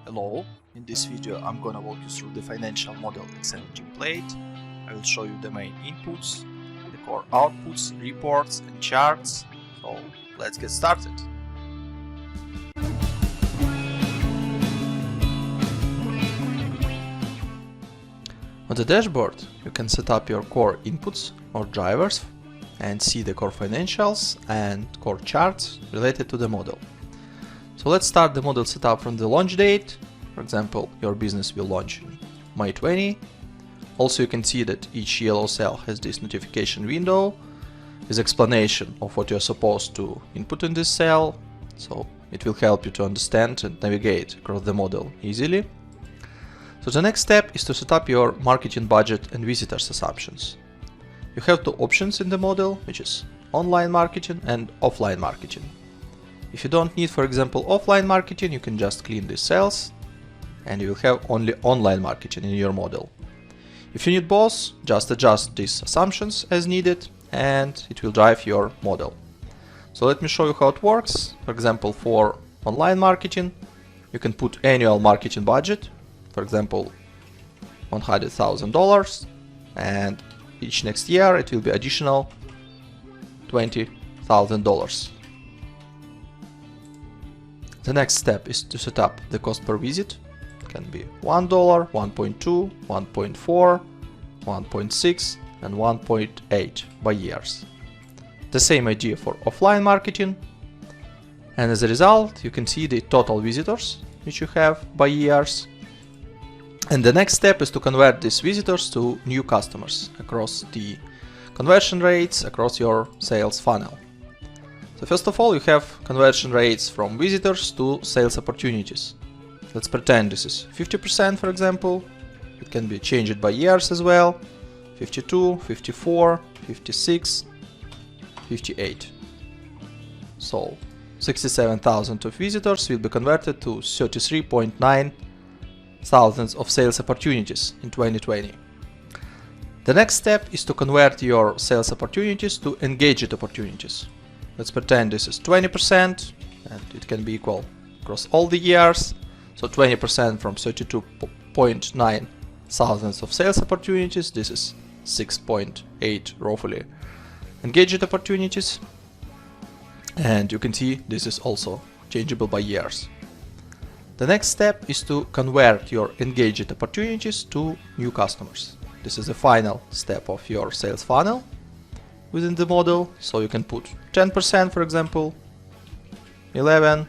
Hello, in this video I'm gonna walk you through the financial model Excel template. I will show you the main inputs, the core outputs, reports and charts. So let's get started. On the dashboard you can set up your core inputs or drivers and see the core financials and core charts related to the model. So let's start the model setup from the launch date. For example, your business will launch in May 20. Also, you can see that each yellow cell has this notification window with explanation of what you're supposed to input in this cell. So it will help you to understand and navigate across the model easily. So the next step is to set up your marketing budget and visitors assumptions. You have two options in the model, which is online marketing and offline marketing. If you don't need, for example, offline marketing, you can just clean these cells and you will have only online marketing in your model. If you need both, just adjust these assumptions as needed and it will drive your model. So let me show you how it works. For example, for online marketing, you can put annual marketing budget, for example, $100,000, and each next year it will be additional $20,000. The next step is to set up the cost per visit. It can be $1, 1.2, 1.4, 1.6 and 1.8 by years. The same idea for offline marketing. And as a result, you can see the total visitors which you have by years. And the next step is to convert these visitors to new customers across the conversion rates across your sales funnel. So first of all, you have conversion rates from visitors to sales opportunities. Let's pretend this is 50%, for example. It can be changed by years as well. 52, 54, 56, 58. So 67,000 of visitors will be converted to 33.9 thousands of sales opportunities in 2020. The next step is to convert your sales opportunities to engaged opportunities. Let's pretend this is 20% and it can be equal across all the years. So 20% from 32.9 thousands of sales opportunities, this is 6.8 roughly engaged opportunities. And you can see this is also changeable by years. The next step is to convert your engaged opportunities to new customers. This is the final step of your sales funnel within the model, so you can put 10%, for example, 11,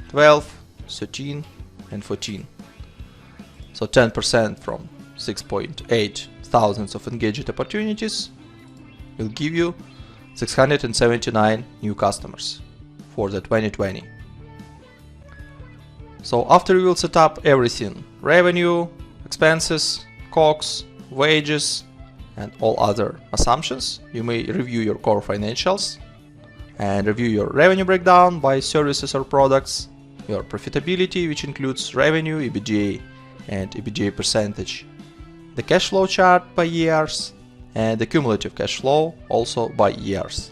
12, 13 and 14. So 10% from 6.8 thousands of engaged opportunities will give you 679 new customers for the 2020. So after you will set up everything, revenue, expenses, COGS, wages, and all other assumptions, you may review your core financials and review your revenue breakdown by services or products, your profitability, which includes revenue, EBITDA and EBITDA percentage, the cash flow chart by years, and the cumulative cash flow also by years.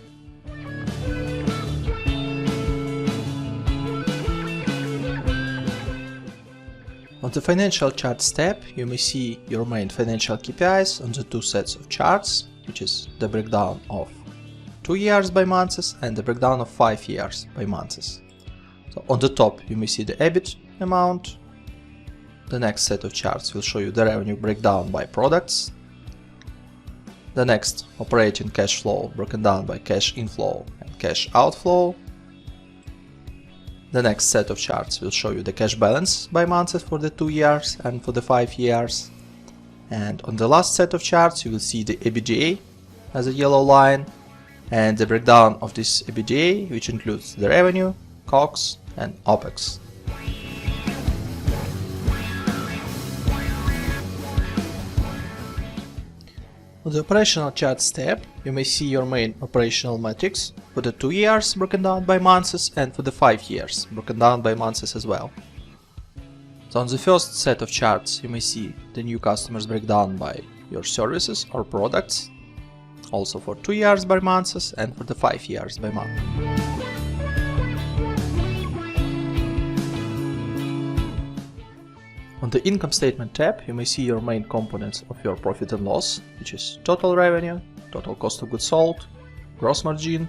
On the financial charts tab, you may see your main financial KPIs on the two sets of charts, which is the breakdown of 2 years by months and the breakdown of 5 years by months. So on the top, you may see the EBIT amount. The next set of charts will show you the revenue breakdown by products. The next, operating cash flow broken down by cash inflow and cash outflow. The next set of charts will show you the cash balance by months for the 2 years and for the 5 years. And on the last set of charts you will see the EBITDA as a yellow line and the breakdown of this EBITDA, which includes the revenue, COGS and OPEX. On the operational charts tab, you may see your main operational metrics for the 2 years broken down by months and for the 5 years broken down by months as well. So on the first set of charts, you may see the new customers breakdown by your services or products, also for 2 years by months and for the 5 years by month. On the income statement tab, you may see your main components of your profit and loss, which is total revenue, total cost of goods sold, gross margin,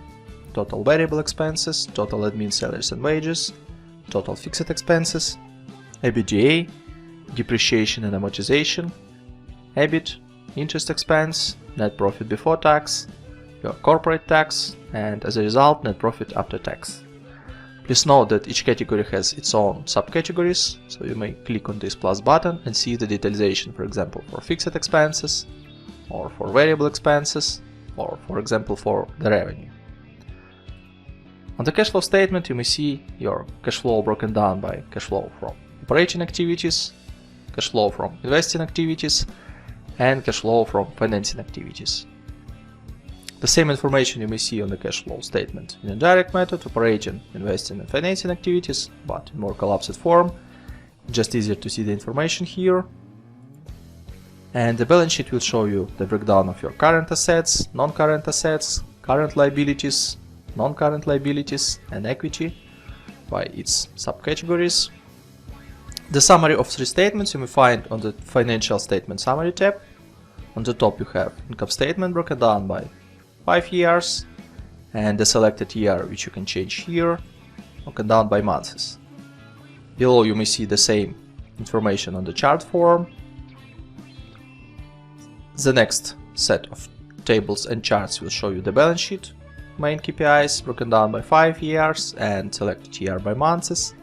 total variable expenses, total admin salaries and wages, total fixed expenses, EBITDA, depreciation and amortization, EBIT, interest expense, net profit before tax, your corporate tax, and as a result, net profit after tax. Please note that each category has its own subcategories, so you may click on this plus button and see the detalization, for example, for fixed expenses, or for variable expenses, or for example for the revenue. On the cash flow statement, you may see your cash flow broken down by cash flow from operating activities, cash flow from investing activities, and cash flow from financing activities. The same information you may see on the cash flow statement in indirect method, operating, investing and financing activities, but in more collapsed form. Just easier to see the information here. And the balance sheet will show you the breakdown of your current assets, non-current assets, current liabilities, non-current liabilities, and equity by its subcategories. The summary of three statements you may find on the Financial Statement Summary tab. On the top you have income statement broken down by 5 years, and the selected year, which you can change here, broken down by months. Below you may see the same information on the chart form. The next set of tables and charts will show you the balance sheet, main KPIs broken down by 5 years and selected year by months.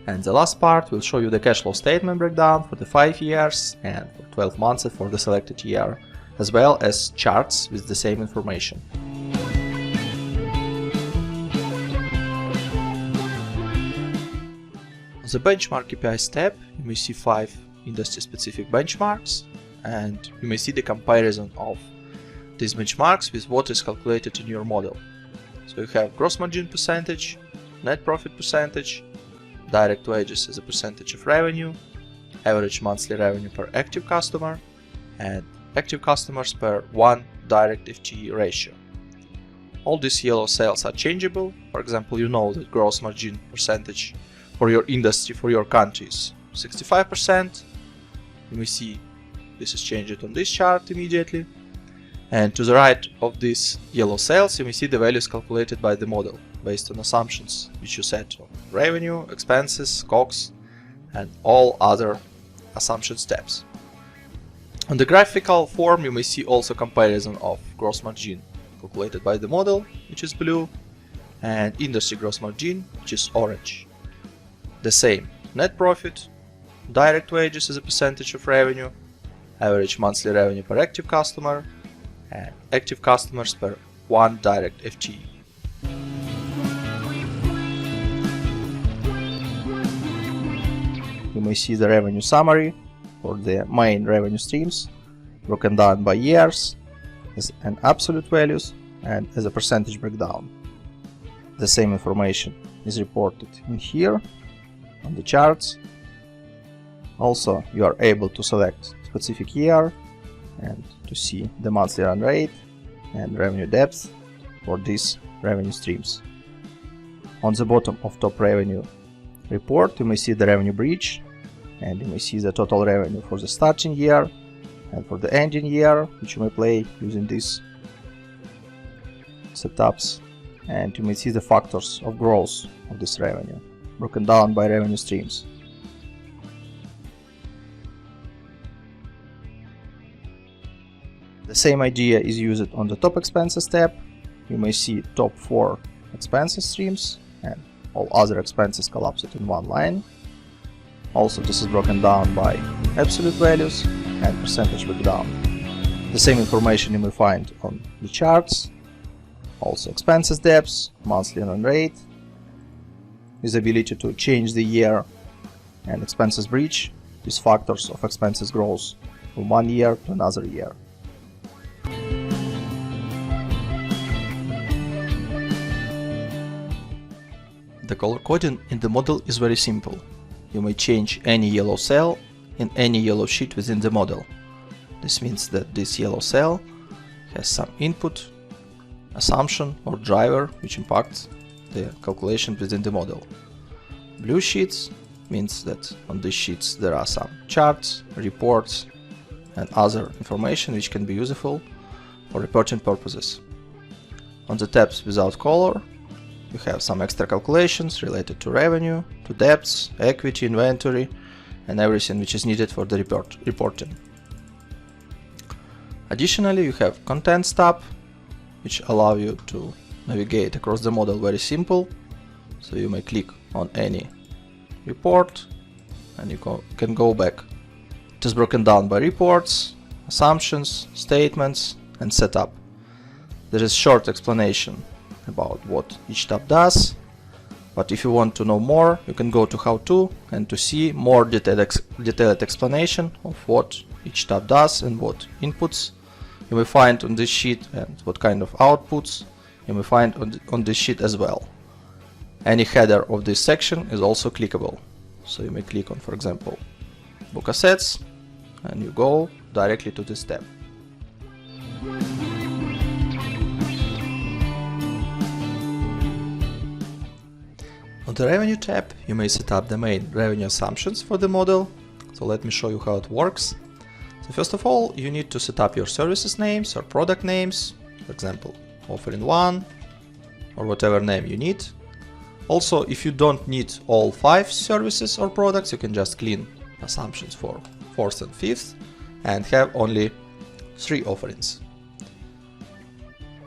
And the last part will show you the cash flow statement breakdown for the 5 years and for 12 months for the selected year, as well as charts with the same information. On the Benchmark KPIs tab, you may see 5 industry-specific benchmarks, and you may see the comparison of these benchmarks with what is calculated in your model. So you have gross margin percentage, net profit percentage, direct wages as a percentage of revenue, average monthly revenue per active customer, and active customers per 1 direct FTE ratio. All these yellow cells are changeable. For example, you know that gross margin percentage for your industry, for your country is 65%. You may see this is changed on this chart immediately. And to the right of these yellow cells, you may see the values calculated by the model based on assumptions which you set on revenue, expenses, COGS, and all other assumption steps. On the graphical form, you may see also comparison of gross margin calculated by the model, which is blue, and industry gross margin, which is orange. The same net profit, direct wages as a percentage of revenue, average monthly revenue per active customer, and active customers per 1 direct FTE. You may see the revenue summary for the main revenue streams, broken down by years as an absolute values and as a percentage breakdown. The same information is reported in here on the charts. Also, you are able to select specific year and to see the monthly run rate and revenue depth for these revenue streams. On the bottom of top revenue report, you may see the revenue bridge, and you may see the total revenue for the starting year and for the ending year, which you may play using these setups, and you may see the factors of growth of this revenue broken down by revenue streams. The same idea is used on the top expenses tab. You may see top 4 expenses streams and all other expenses collapsed in one line. Also, this is broken down by absolute values and percentage breakdown. The same information you may find on the charts. Also expenses depths, monthly run rate, with the ability to change the year, and expenses bridge with factors of expenses growth from one year to another year. The color coding in the model is very simple. You may change any yellow cell in any yellow sheet within the model. This means that this yellow cell has some input, assumption or driver which impacts the calculation within the model. Blue sheets means that on these sheets there are some charts, reports and other information which can be useful for reporting purposes. On the tabs without color, you have some extra calculations related to revenue, to debts, equity, inventory, and everything which is needed for the reporting. Additionally, you have Contents tab, which allow you to navigate across the model very simple. So you may click on any report and you can go back. It is broken down by reports, assumptions, statements, and setup. There is short explanation about what each tab does, but if you want to know more, you can go to How To and to see more detailed explanation of what each tab does and what inputs you may find on this sheet and what kind of outputs you may find on this sheet as well. Any header of this section is also clickable, so you may click on, for example, Book Assets, and you go directly to this tab. On the Revenue tab, you may set up the main revenue assumptions for the model. So let me show you how it works. So first of all, you need to set up your services names or product names, for example, offering 1 or whatever name you need. Also, if you don't need all 5 services or products, you can just clean assumptions for 4th and 5th and have only 3 offerings.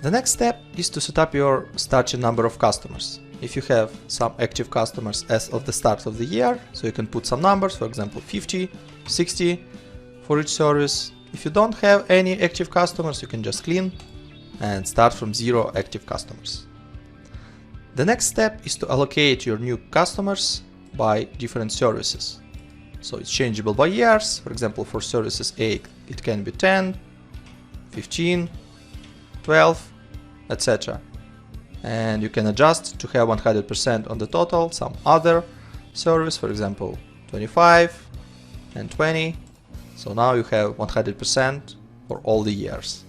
The next step is to set up your starting number of customers. If you have some active customers as of the start of the year, so you can put some numbers, for example 50, 60 for each service. If you don't have any active customers, you can just clean and start from 0 active customers. The next step is to allocate your new customers by different services. So it's changeable by years. For example, for services A, it can be 10, 15, 12, etc. And you can adjust to have 100% on the total, some other service, for example 25 and 20. So now you have 100% for all the years.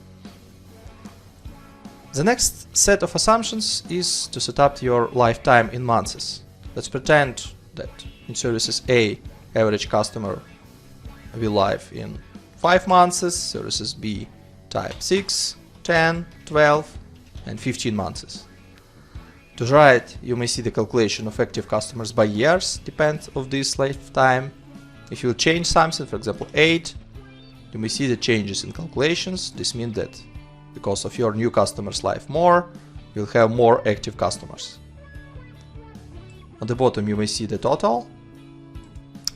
The next set of assumptions is to set up your lifetime in months. Let's pretend that in services A, average customer will live in 5 months, services B type 6, 10, 12 and 15 months. To the right, you may see the calculation of active customers by years, depends of this lifetime. If you change something, for example 8, you may see the changes in calculations. This means that because of your new customers live more, you'll have more active customers. On the bottom you may see the total.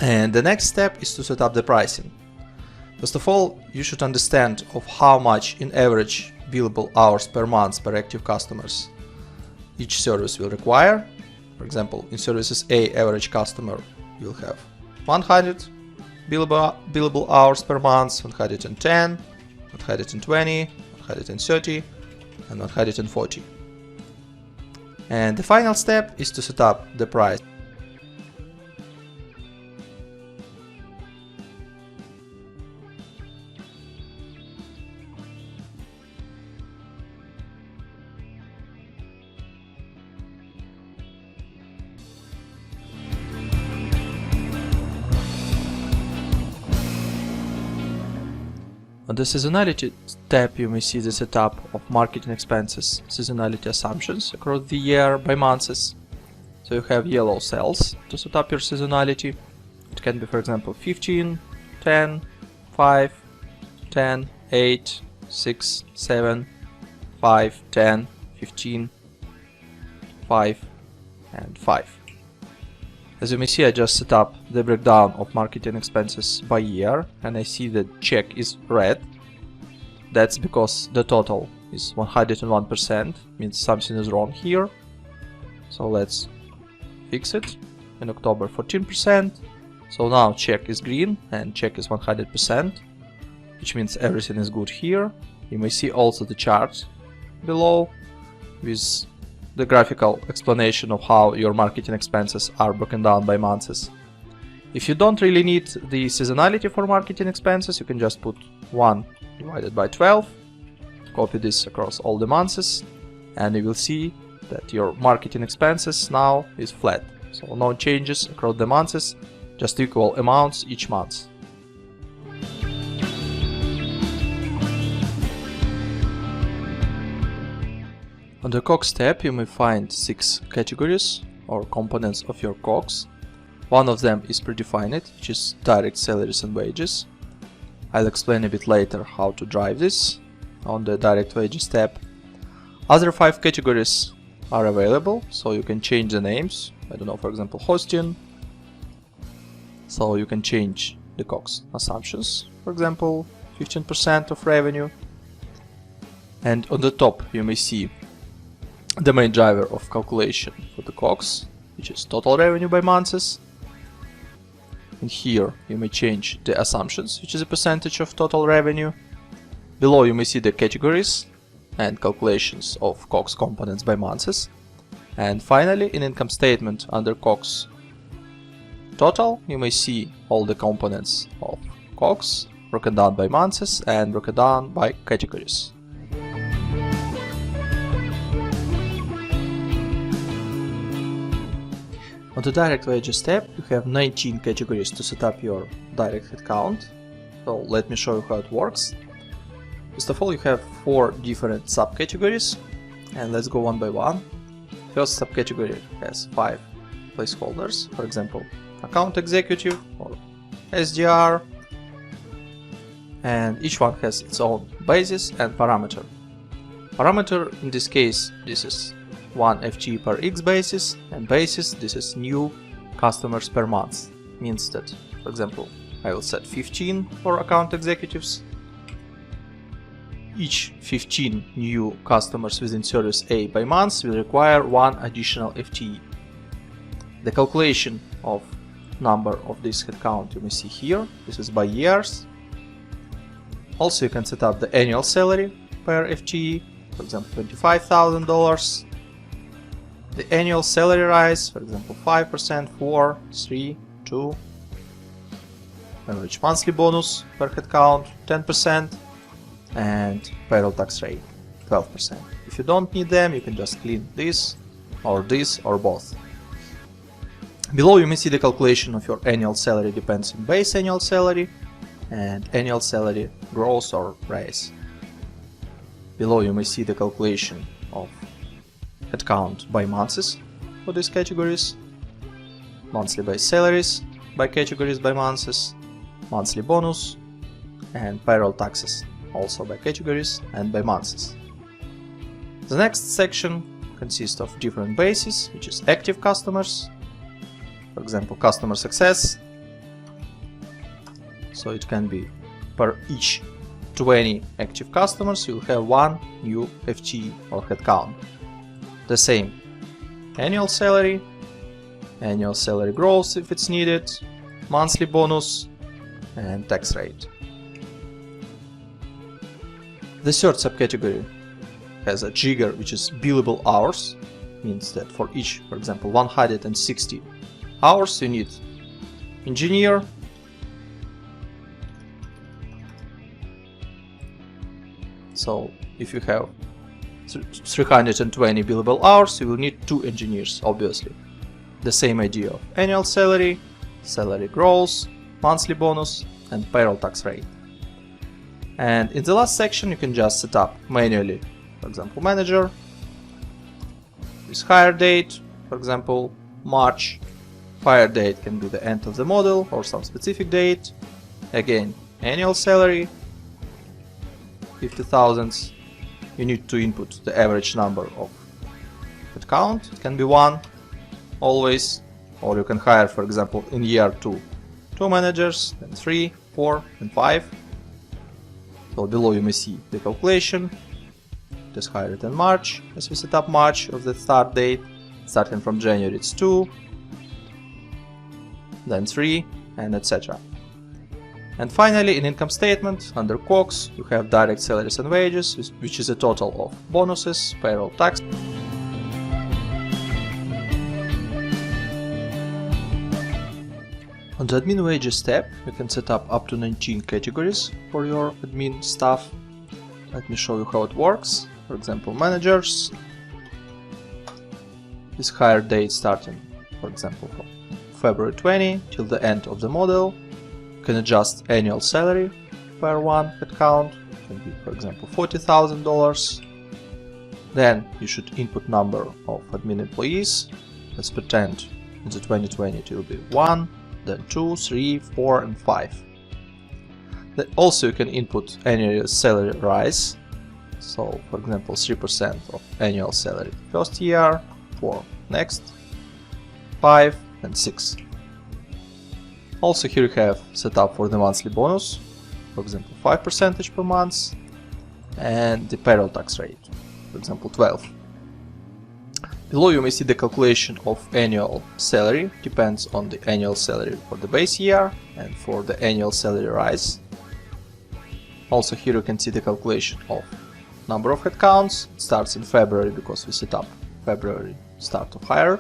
And the next step is to set up the pricing. First of all, you should understand of how much in average billable hours per month per active customers each service will require. For example, in services A, average customer will have 100 billable hours per month, 110, 120, 130 and 140. And the final step is to set up the price. On the Seasonality tab, you may see the setup of marketing expenses, seasonality assumptions across the year by months. So you have yellow cells to set up your seasonality. It can be, for example, 15, 10, 5, 10, 8, 6, 7, 5, 10, 15, 5, and 5. As you may see, I just set up the breakdown of marketing expenses by year, and I see that check is red. That's because the total is 101%, means something is wrong here. So let's fix it. In October 14%. So now check is green and check is 100%, which means everything is good here. You may see also the chart below with the graphical explanation of how your marketing expenses are broken down by months. If you don't really need the seasonality for marketing expenses, you can just put 1 divided by 12, copy this across all the months, and you will see that your marketing expenses now is flat. So no changes across the months, just equal amounts each month. On the COGS tab you may find 6 categories or components of your COGS. One of them is predefined, which is direct salaries and wages. I'll explain a bit later how to drive this on the direct wages tab. Other 5 categories are available, so you can change the names. I don't know, for example, hosting. So you can change the COGS assumptions, for example, 15% of revenue. And on the top you may see the main driver of calculation for the COGS, which is total revenue by months. And here you may change the assumptions, which is a percentage of total revenue. Below you may see the categories and calculations of COGS components by months. And finally, in income statement under COGS total, you may see all the components of COGS broken down by months and broken down by categories. On the direct wages tab, you have 19 categories to set up your direct headcount. So let me show you how it works. First of all, you have 4 different subcategories, and let's go one by one. First subcategory has 5 placeholders, for example, account executive or SDR, and each one has its own basis and parameter. Parameter in this case, this is 1 FTE per X basis, and basis, this is new customers per month. Means that, for example, I will set 15 for account executives. Each 15 new customers within service A by month will require 1 additional FTE. The calculation of number of this headcount you may see here. This is by years. Also you can set up the annual salary per FTE, for example $25,000. The annual salary rise, for example 5%, 4, 3, 2. Average monthly bonus per headcount 10%. And payroll tax rate 12%. If you don't need them, you can just clean this or both. Below you may see the calculation of your annual salary depends on base annual salary and annual salary gross or raise. Below you may see the calculation of headcount by months for these categories, monthly base salaries by categories by months, monthly bonus, and payroll taxes also by categories and by months. The next section consists of different bases, which is active customers, for example customer success. So it can be per each 20 active customers you'll have 1 new FTE or headcount. The same annual salary growth if it's needed, monthly bonus, and tax rate. The third subcategory has a trigger, which is billable hours. Means that for each, for example, 160 hours you need engineer, so if you have 320 billable hours, you will need 2 engineers, obviously. The same idea of annual salary, salary growth, monthly bonus, and payroll tax rate. And in the last section you can just set up manually, for example manager, with hire date, for example March. Fire date can be the end of the model or some specific date. Again, annual salary 50,000. You need to input the average number of headcount. It can be 1 always, or you can hire, for example, in year 2 managers, then 3, 4, and 5. So below you may see the calculation. It is hired in March, as we set up March of the start date. Starting from January it's 2, then 3, and etc. And finally, in income statement, under COGS, you have direct salaries and wages, which is a total of bonuses, payroll tax. On the admin wages tab, you can set up to 19 categories for your admin staff. Let me show you how it works. For example, managers, with hire date starting for example, from February 20 till the end of the model. You can adjust annual salary per one headcount. It can be, for example, $40,000. Then you should input number of admin employees. Let's pretend in the 2020 it will be 1, then 2, 3, 4, and 5. Then also you can input annual salary rise. So, for example, 3% of annual salary first year, for next, 5, and 6. Also here you have set up for the monthly bonus, for example 5% per month, and the payroll tax rate, for example 12. Below you may see the calculation of annual salary, depends on the annual salary for the base year and for the annual salary rise. Also here you can see the calculation of number of headcounts. It starts in February because we set up February start of hire.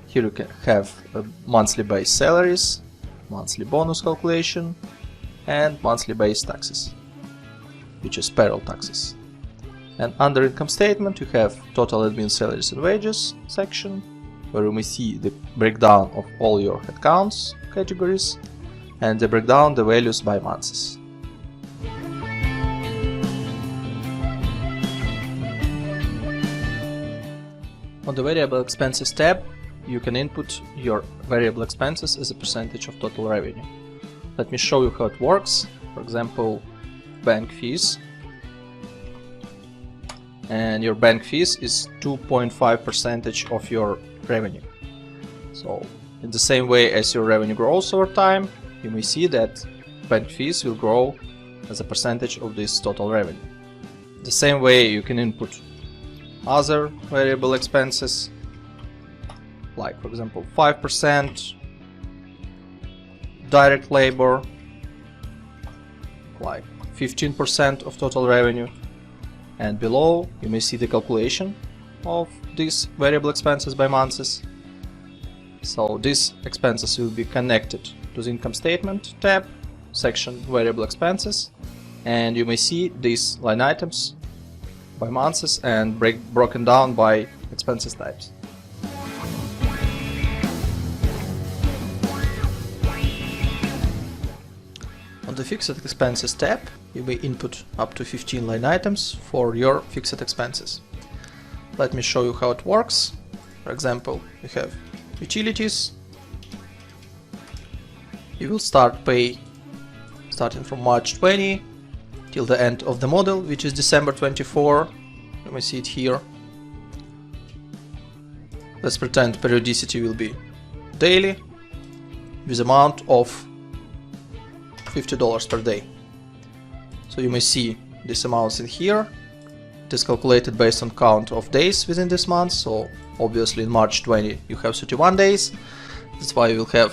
Here you can have monthly base salaries, monthly bonus calculation, and monthly base taxes, which is payroll taxes. And under income statement you have total admin salaries and wages section, where you may see the breakdown of all your headcounts categories and the breakdown the values by months. On the variable expenses tab, you can input your variable expenses as a percentage of total revenue. Let me show you how it works. For example, bank fees. And your bank fees is 2.5% of your revenue. So in the same way as your revenue grows over time, you may see that bank fees will grow as a percentage of this total revenue. The same way you can input other variable expenses, like for example 5% direct labor, like 15% of total revenue. And below you may see the calculation of these variable expenses by months. So these expenses will be connected to the income statement tab, section variable expenses, and you may see these line items by months and broken down by expenses types. On the fixed expenses tab, you may input up to 15 line items for your fixed expenses. Let me show you how it works. For example, you have utilities. You will start pay starting from March 20 till the end of the model, which is December 24. You may see it here. Let's pretend periodicity will be daily with amount of $50 per day. So you may see this amount in here. It is calculated based on count of days within this month. So obviously in March 20 you have 31 days. That's why you will have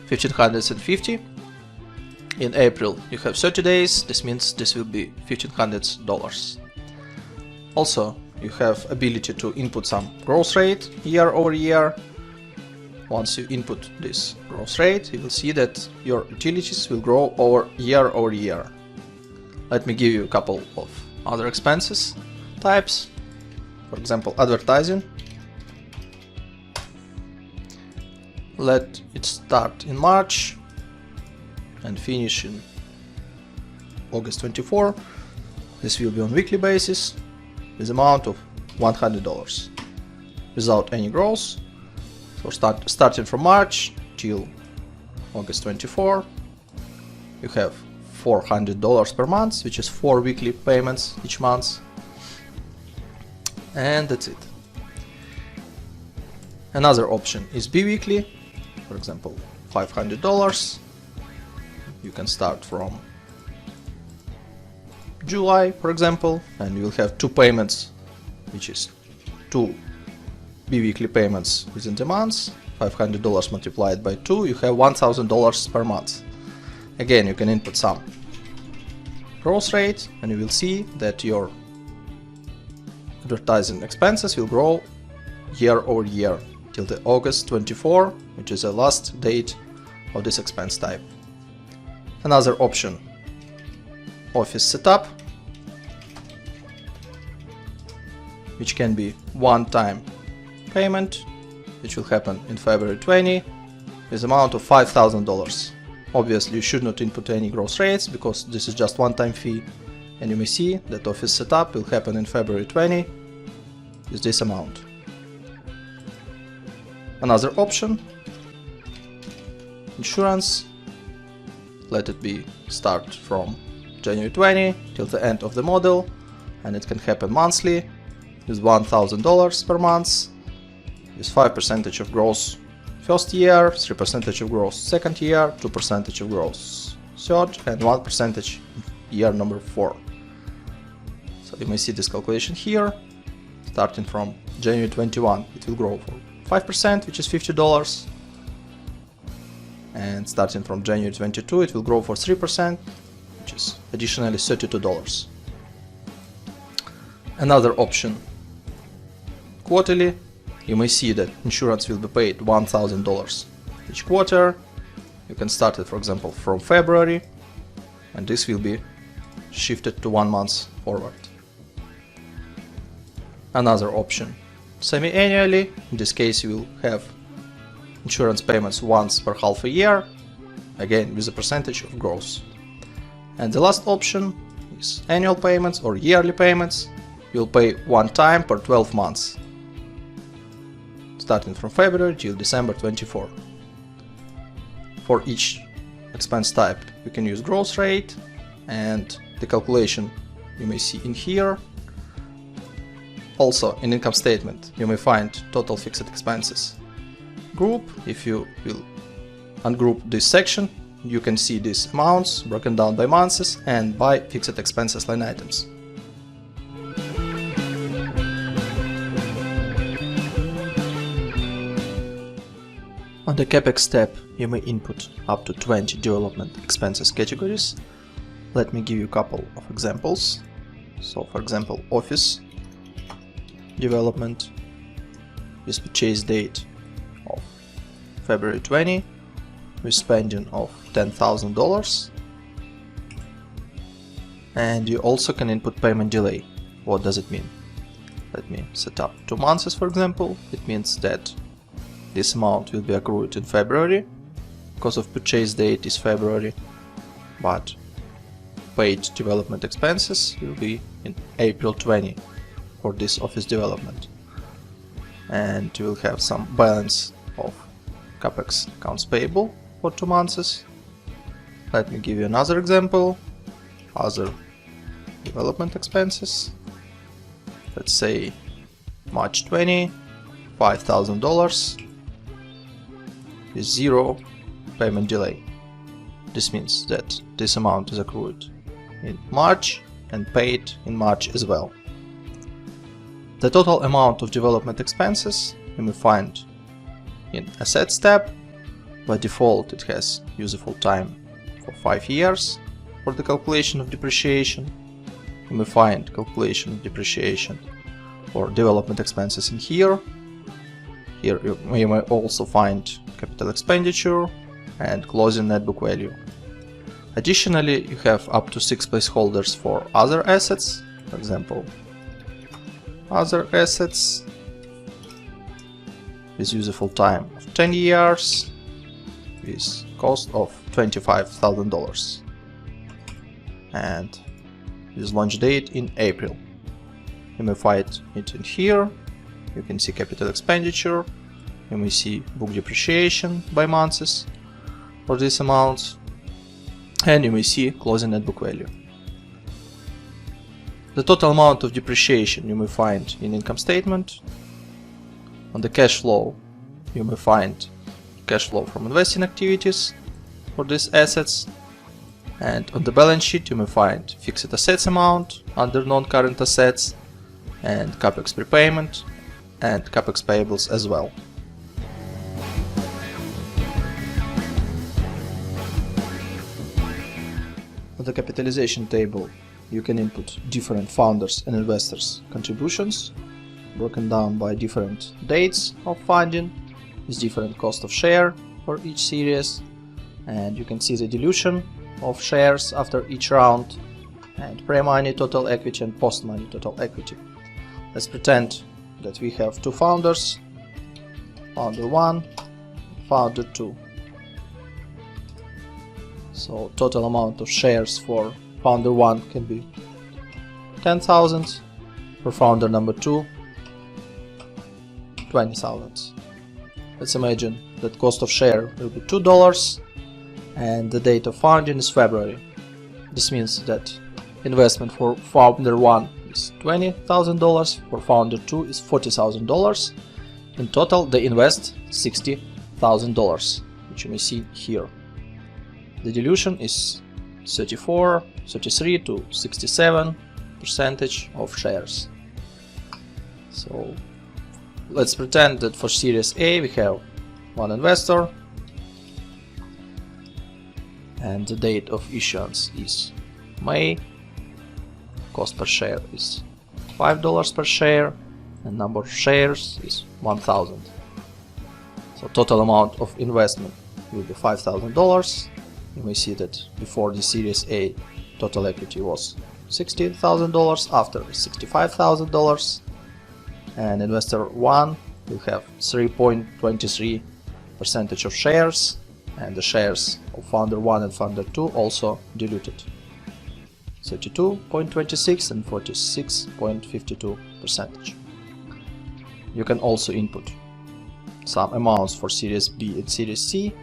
1550. In April you have 30 days. This means this will be $1500. Also you have ability to input some growth rate year over year. Once you input this growth rate, you will see that your utilities will grow year over year. Let me give you a couple of other expenses types. For example, advertising. Let it start in March and finish in August 24. This will be on weekly basis with amount of $100 without any growth. So starting from March till August 24, you have $400 per month, which is 4 weekly payments each month. And that's it. Another option is bi-weekly. For example, $500. You can start from July, for example, and you will have 2 payments, which is 2 bi-weekly payments within the month. $500 multiplied by 2, you have $1000 per month. Again, you can input some growth rate and you will see that your advertising expenses will grow year over year till the August 24, which is the last date of this expense type. Another option, office setup, which can be one-time payment which will happen in February 20, with amount of $5,000. Obviously you should not input any gross rates because this is just one-time fee, and you may see that office setup will happen in February 20 with this amount. Another option, insurance, let it be start from January 20 till the end of the model, and it can happen monthly with $1,000 per month, with 5% of gross first year, 3% of gross second year, 2% of gross third, and 1% year number 4. So you may see this calculation here. Starting from January 21, it will grow for 5%, which is $50. And starting from January 22, it will grow for 3%, which is additionally $32. Another option, quarterly. You may see that insurance will be paid $1,000 each quarter. You can start it, for example, from February, and this will be shifted to 1 month forward. Another option, semi-annually. In this case, you will have insurance payments once per half a year, again with a percentage of gross. And the last option is annual payments or yearly payments. You'll pay one time per 12 months, starting from February till December 24. For each expense type, you can use gross rate, and the calculation you may see in here. Also, in income statement, you may find total fixed expenses group. If you will ungroup this section, you can see these amounts broken down by months and by fixed expenses line items. On the CAPEX tab, you may input up to 20 development expenses categories. Let me give you a couple of examples. So, for example, office development with purchase date of February 20 with spending of $10,000. And you also can input payment delay. What does it mean? Let me set up 2 months, for example. It means that this amount will be accrued in February because of purchase date is February, but paid development expenses will be in April 20 for this office development. And you will have some balance of CAPEX accounts payable for 2 months. Let me give you another example. Other development expenses. Let's say March 20, $5,000 with 0 payment delay. This means that this amount is accrued in March and paid in March as well. The total amount of development expenses you may find in Assets tab. By default, it has useful time for 5 years for the calculation of depreciation. You may find calculation of depreciation for development expenses in here. Here you may also find capital expenditure and closing net book value. Additionally, you have up to 6 placeholders for other assets. For example, other assets with useful time of 10 years with cost of $25,000 and with launch date in April. You may find it in here. You can see capital expenditure. You may see book depreciation by months for these amounts, and you may see closing net book value. The total amount of depreciation you may find in income statement. On the cash flow, you may find cash flow from investing activities for these assets, and on the balance sheet you may find fixed assets amount under non-current assets and CAPEX prepayment and CAPEX payables as well. On the capitalization table, you can input different founders and investors' contributions, broken down by different dates of funding, with different cost of share for each series, and you can see the dilution of shares after each round, and pre-money total equity and post-money total equity. Let's pretend that we have 2 founders founder 1, founder 2. So total amount of shares for founder 1 can be 10,000, for founder number 2 20,000. Let's imagine that cost of share will be $2 and the date of founding is February. This means that investment for founder 1 is $20,000, for founder 2 is $40,000. In total they invest $60,000, which you may see here. The dilution is 33 to 67% of shares. So let's pretend that for Series A we have one investor and the date of issuance is May. Cost per share is $5 per share and number of shares is 1,000. So total amount of investment will be $5,000. You may see that before the Series A total equity was $60,000, after $65,000, and investor 1 will have 3.23% of shares, and the shares of founder 1 and founder 2 also diluted, 32.26 and 46.52%. You can also input some amounts for Series B and Series C.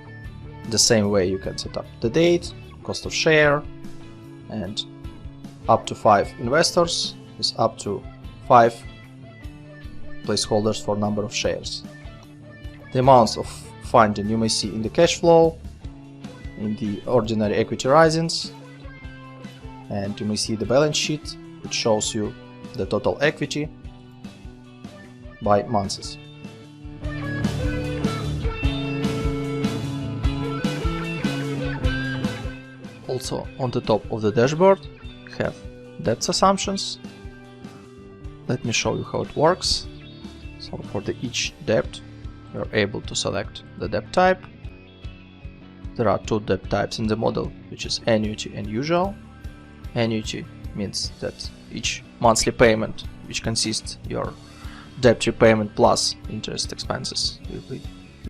The same way you can set up the date, cost of share, and up to 5 investors is up to 5 placeholders for number of shares. The amounts of funding you may see in the cash flow, in the ordinary equity risings, and you may see the balance sheet, which shows you the total equity by months. Also on the top of the dashboard we have debt assumptions. Let me show you how it works. So for each debt you are able to select the debt type. There are 2 debt types in the model, which is annuity and usual. Annuity means that each monthly payment, which consists your debt repayment plus interest expenses, will be